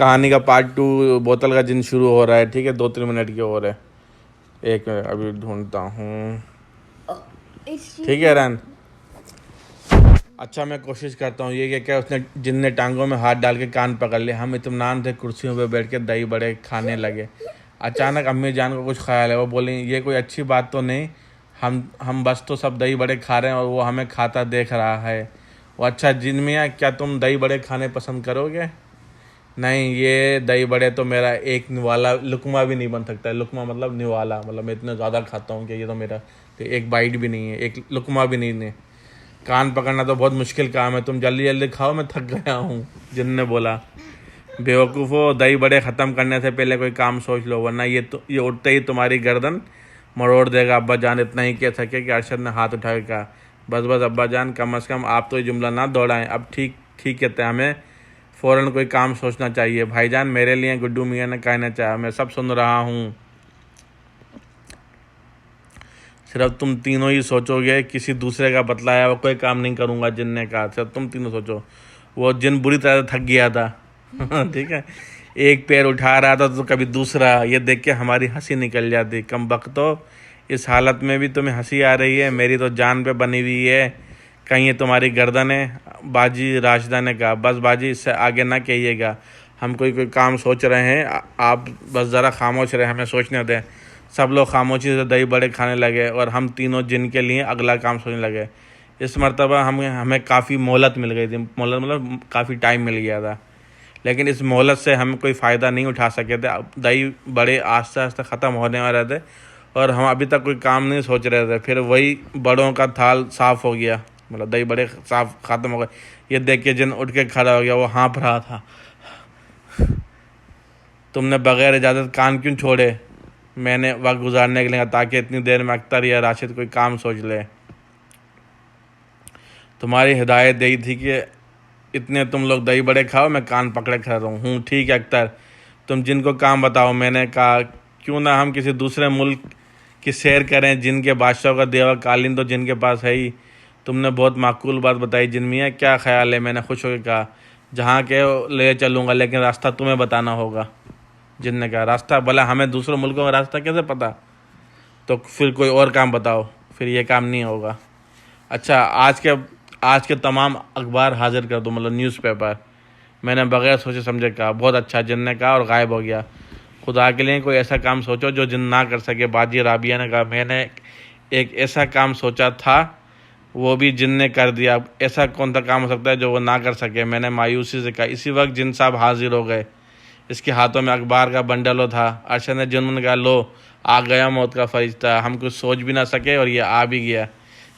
कहानी का पार्ट 2 बोतल का जिन शुरू हो रहा है, ठीक है। 2-3 मिनट के और है। एक मिनट अभी ढूंढता हूँ, ठीक है रन। अच्छा मैं कोशिश करता हूँ। ये क्या उसने जिनने टांगों में हाथ डाल के कान पकड़ लिए। हम इत्मीनान से कुर्सियों पे बैठ के दही बड़े खाने लगे। अचानक अम्मी जान को कुछ ख्याल है। वो बोली ये कोई अच्छी बात तो नहीं, हम बस तो सब दही बड़े खा रहे हैं और वो हमें खाता देख रहा है। वो अच्छा जिन मियाँ, क्या तुम दही बड़े खाने पसंद करोगे? नहीं, ये दही बड़े तो मेरा एक निवाला लुकमा भी नहीं बन सकता। लुकमा मतलब निवाला, मतलब मैं इतना ज़्यादा खाता हूँ कि ये तो मेरा तो एक बाइट भी नहीं है, एक लुकमा भी नहीं। कान पकड़ना तो बहुत मुश्किल काम है, तुम जल्दी जल्दी खाओ, मैं थक गया हूँ। जिन ने बोला बेवकूफ़ो, दही बड़े ख़त्म करने से पहले कोई काम सोच लो, वरना ये उठते ही तुम्हारी गर्दन मरोड़ देगा। अब्बा जान इतना ही कह सके कि अरशद ने हाथ उठा के कहा, बस बस अब्बा जान, कम अज़ कम आप तो ये जुमला ना दोहराएं। अब ठीक ठीक कहते हैं, हमें फ़ौरन कोई काम सोचना चाहिए। भाईजान मेरे लिए गुड्डू मियाँ ने कहना चाहा, मैं सब सुन रहा हूँ। सिर्फ तुम तीनों ही सोचोगे, किसी दूसरे का बतलाया हुआ कोई काम नहीं करूँगा। जिन ने कहा सिर्फ तुम तीनों सोचो। वो जिन बुरी तरह थक गया था। ठीक है, एक पैर उठा रहा था तो कभी दूसरा। ये देख के हमारी हंसी निकल जाती। कम बख्तो, इस हालत में भी तुम्हें हंसी आ रही है? मेरी तो जान पे बनी हुई है। कहीं ये तुम्हारी गर्दन है? बाजी राशिदा ने कहा, बस बाजी इससे आगे ना कहिएगा। हम कोई काम सोच रहे हैं, आप बस ज़रा खामोश रहे, हमें सोचने दें। सब लोग खामोशी से दही बड़े खाने लगे और हम तीनों जिन के लिए अगला काम सोचने लगे। इस मर्तबा हमें काफ़ी मोहलत मिल गई थी। मोहलत मतलब काफ़ी टाइम मिल गया था, लेकिन इस मोहलत से हम कोई फ़ायदा नहीं उठा सके थे। अब दही बड़े आस्ते आस्ते ख़त्म होने वाले थे और हम अभी तक कोई काम नहीं सोच रहे थे। फिर वही बड़ों का थाल साफ़ हो गया, मतलब दही बड़े साफ ख़त्म हो गए। ये देख के जिन उठ के खड़ा हो गया। वो हाँफ रहा था। तुमने बग़ैर इजाज़त कान क्यों छोड़े? मैंने वक्त गुजारने के लिए कहा, ताकि इतनी देर में अख्तर या राशिद कोई काम सोच ले। तुम्हारी हिदायत दी थी कि इतने तुम लोग दही बड़े खाओ, मैं कान पकड़े खड़ा हूँ। ठीक है अख्तर, तुम जिनको काम बताओ। मैंने कहा, क्यों ना हम किसी दूसरे मुल्क की सैर करें? जिनके बादशाह का देवा कालीन तो जिनके पास है ही। तुमने बहुत माकूल बात बताई जिन मियाँ, क्या ख्याल है? मैंने खुश होकर कहा, जहाँ के ले चलूँगा, लेकिन रास्ता तुम्हें बताना होगा। जिन ने कहा, रास्ता? भला हमें दूसरे मुल्कों का रास्ता कैसे पता? तो फिर कोई और काम बताओ, फिर ये काम नहीं होगा। अच्छा, आज के तमाम अखबार हाजिर कर दो, मतलब न्यूज़पेपर। मैंने बगैर सोचे समझे कहा। बहुत अच्छा, जिन ने कहा और गायब हो गया। खुदा के लिए कोई ऐसा काम सोचो जो जिन ना कर सके। बाजी राबिया ने कहा, मैंने एक ऐसा काम सोचा था, वो भी जिन ने कर दिया। ऐसा कौन सा काम हो सकता है जो वो ना कर सके? मैंने मायूसी से कहा। इसी वक्त जिन साहब हाजिर हो गए। इसके हाथों में अखबार का बंडल था। अरशद ने जुनून कहा, लो आ गया मौत का फरिश्ता। हम कुछ सोच भी ना सके और ये आ भी गया।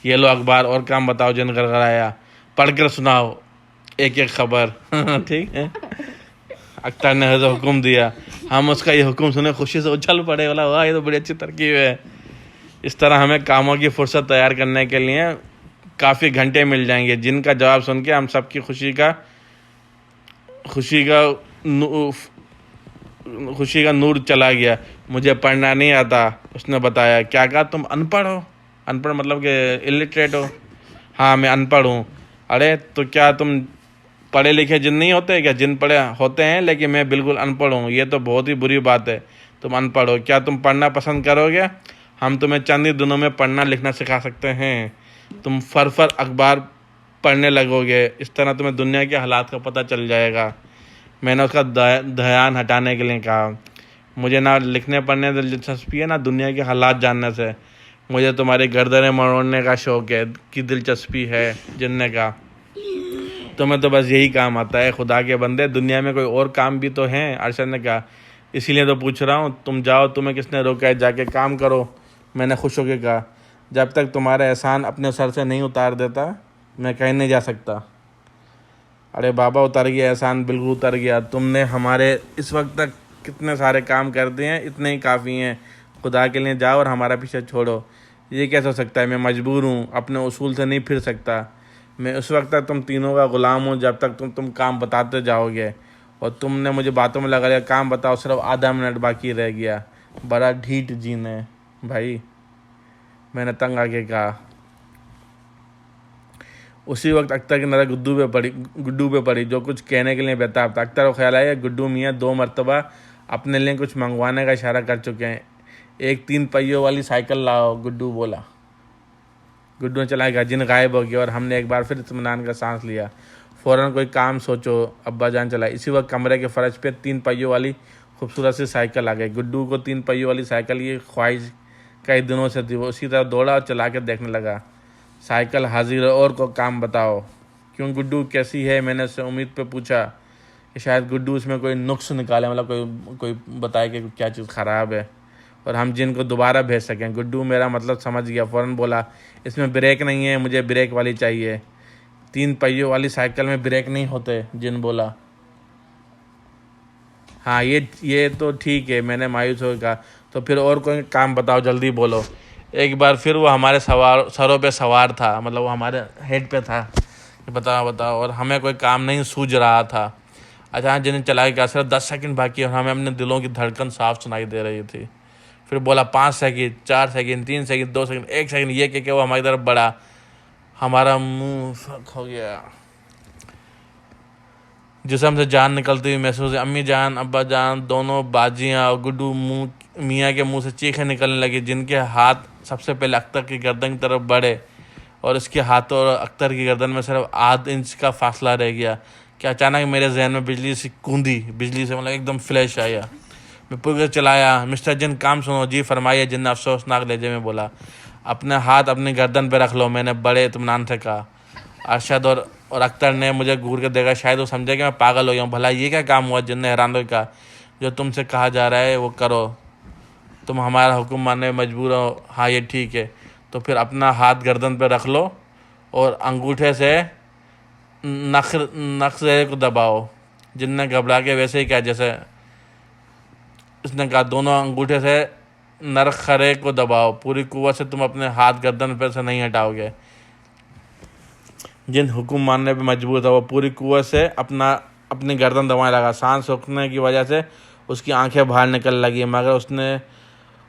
ये लो अखबार, और काम बताओ। जिन गड़गड़ाया, पढ़ कर सुनाओ एक एक खबर। ठीक है, अख्तर ने तो हुक्म दिया। हम उसका ये हुक्म सुने खुशी से उछल पड़े। बोला, वाह ये तो बड़ी अच्छी तरकीब है। इस तरह हमें कामों की फुर्सत तैयार करने के लिए काफ़ी घंटे मिल जाएंगे। जिनका जवाब सुन के हम सबकी खुशी का नूर चला गया। मुझे पढ़ना नहीं आता, उसने बताया। क्या कहा? तुम अनपढ़ हो? अनपढ़ मतलब कि इलिटरेट हो? हाँ मैं अनपढ़ हूँ। अरे तो क्या तुम पढ़े लिखे जिन नहीं होते क्या? जिन पढ़े होते हैं, लेकिन मैं बिल्कुल अनपढ़ हूँ। ये तो बहुत ही बुरी बात है, तुम अनपढ़ हो। क्या तुम पढ़ना पसंद करोगे? हम तुम्हें चंद ही दिनों में पढ़ना लिखना सिखा सकते हैं। तुम फर अखबार पढ़ने लगोगे, इस तरह तुम्हें दुनिया के हालात का पता चल जाएगा। मैंने उसका ध्यान हटाने के लिए कहा, मुझे ना लिखने पढ़ने से दिलचस्पी है, ना दुनिया के हालात जानने से। मुझे तुम्हारी गर्दनें मरोड़ने का शौक़ है कि दिलचस्पी है। जिनने कहा, तुम्हें तो बस यही काम आता है। खुदा के बंदे, दुनिया में कोई और काम भी तो हैं। अरशद ने कहा, इसीलिए तो पूछ रहा हूँ। तुम जाओ, तुम्हें किसने रोका है? जाके काम करो। मैंने खुश होकर कहा, जब तक तुम्हारा एहसान अपने सर से नहीं उतार देता, मैं कहीं नहीं जा सकता। अरे बाबा, उतर गया एहसान, बिल्कुल उतर गया। तुमने हमारे इस वक्त तक कितने सारे काम कर दिए हैं, इतने ही काफ़ी हैं। खुदा के लिए जाओ और हमारा पीछे छोड़ो। ये कैसे हो सकता है? मैं मजबूर हूँ, अपने उसूल से नहीं फिर सकता। मैं उस वक्त तक तुम तीनों का ग़ुलाम हूँ जब तक तुम काम बताते जाओगे। और तुमने मुझे बातों में लगा लिया। काम बताओ, सिर्फ आधा मिनट बाकी रह गया। बड़ा ढीठ जीन है भाई, मैंने तंग आके कहा। उसी वक्त अख्तर की नज़र गुड्डू पे पड़ी जो कुछ कहने के लिए बेताब था। अख्तर को ख्याल आया गुड्डू मियाँ 2 मरतबा अपने लिए कुछ मंगवाने का इशारा कर चुके हैं। एक 3 पहियों वाली साइकिल लाओ, गुड्डू बोला। गुड्डू ने चलाया, जिन गायब हो गया और हमने एक बार फिर इत्मीनान का सांस लिया। फ़ौरन कोई काम सोचो, अब्बा जान चला। इसी वक्त कमरे के फर्श पे 3 पहियों वाली खूबसूरत सी साइकिल आ गई। गुड्डू को 3 पहियों वाली साइकिल की ख्वाहिश कई दिनों से थी। वो उसी तरह दौड़ा और चला के देखने लगा। साइकिल हाजिर है, और को काम बताओ। क्यों गुड्डू, कैसी है? मैंने उससे उम्मीद पे पूछा कि शायद गुड्डू इसमें कोई नुक्स निकाले, मतलब कोई बताए कि क्या चीज़ ख़राब है और हम जिनको दोबारा भेज सकें। गुड्डू मेरा मतलब समझ गया, फ़ौरन बोला, इसमें ब्रेक नहीं है, मुझे ब्रेक वाली चाहिए। 3 पहियों वाली साइकिल में ब्रेक नहीं होते, जिन बोला। हाँ ये तो ठीक है, मैंने मायूस होकर कहा। तो फिर और कोई काम बताओ, जल्दी बोलो। एक बार फिर वो हमारे सरों पे सवार था, मतलब वो हमारे हेड पे था। बताओ बताओ, और हमें कोई काम नहीं सूझ रहा था। अचानक जिन्हें चला गया, सिर्फ 10 सेकंड बाकी और हमें अपने दिलों की धड़कन साफ सुनाई दे रही थी। फिर बोला 5 second, 4 second, 3 second, 2 second, 1 second. ये कह के वो हमारी तरफ बढ़ा। हमारा मुंह फक हो गया, जिसम से जान निकलती हुई महसूस हुई। अम्मी जान, अब्बा जान, दोनों बाजियाँ और गुड्डू मियाँ के मुंह से चीखें निकलने लगी, जिनके हाथ सबसे पहले अख्तर की गर्दन की तरफ बढ़े और इसके हाथों और अख्तर की गर्दन में सिर्फ आध इंच का फासला रह गया कि अचानक मेरे जहन में बिजली सी कूदी। बिजली से मतलब एकदम फ्लैश आया। मैं पूरे चलाया, मिस्टर जिन काम सुनो। जी फरमाइए, जिन ने अफसोसनाक लहजे में बोला। अपने हाथ अपनी गर्दन पर रख लो, मैंने बड़े इत्मीनान से कहा। अरशद और अख्तर ने मुझे घूर कर देखा, शायद वो समझे कि मैं पागल हो गया हूँ। भला ये क्या काम हुआ? जिन ने हैरान होकर कहा, जो तुमसे कहा जा रहा है वो करो, तुम हमारा हुक्म मानने में मजबूर हो। हाँ ये ठीक है, तो फिर अपना हाथ गर्दन पर रख लो और अंगूठे से नक्शे को दबाओ। जिनने घबरा के वैसे ही कहा जैसे इसने कहा। दोनों अंगूठे से नरखरे को दबाओ, पूरी कुव्वत से। तुम अपने हाथ गर्दन पर से नहीं हटाओगे। जिन हुक्म मानने पे मजबूर था, वो पूरी कुव्वत से अपनी गर्दन दबाने लगा। सांस रोकने की वजह से उसकी आंखें बाहर निकल लगी, मगर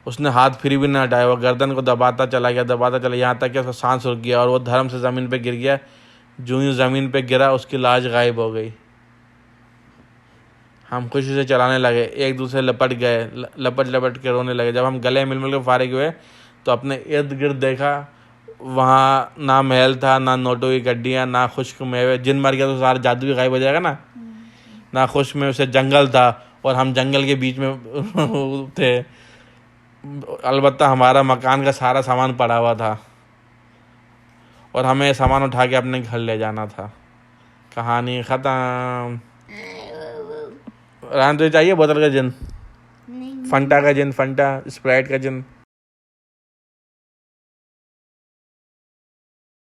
उसने हाथ फिर भी न हटाया। वो गर्दन को दबाता चला गया यहाँ तक कि उसका सांस रुक गया और वो धर्म से ज़मीन पे गिर गया। जो ही ज़मीन पे गिरा, उसकी लाश गायब हो गई। हम खुशी से चलाने लगे, एक दूसरे लपट गए, लपट के रोने लगे। जब हम गले मिल के फारिग हुए तो अपने इर्द गिर्द देखा, वहाँ ना महल था, ना नोटों की गड्डियाँ, ना खुश्क मेवे। जिन मर गया तो सारा जादू भी गायब हो जाएगा ना खुश्क मेवे से जंगल था और हम जंगल के बीच में थे। अलबत्ता हमारा मकान का सारा सामान पड़ा हुआ था और हमें सामान उठा के अपने घर ले जाना था। कहानी ख़त्म। रान तो चाहिए बोतल का जिन, फंटा का जिन, फंटा स्प्राइट का जिन।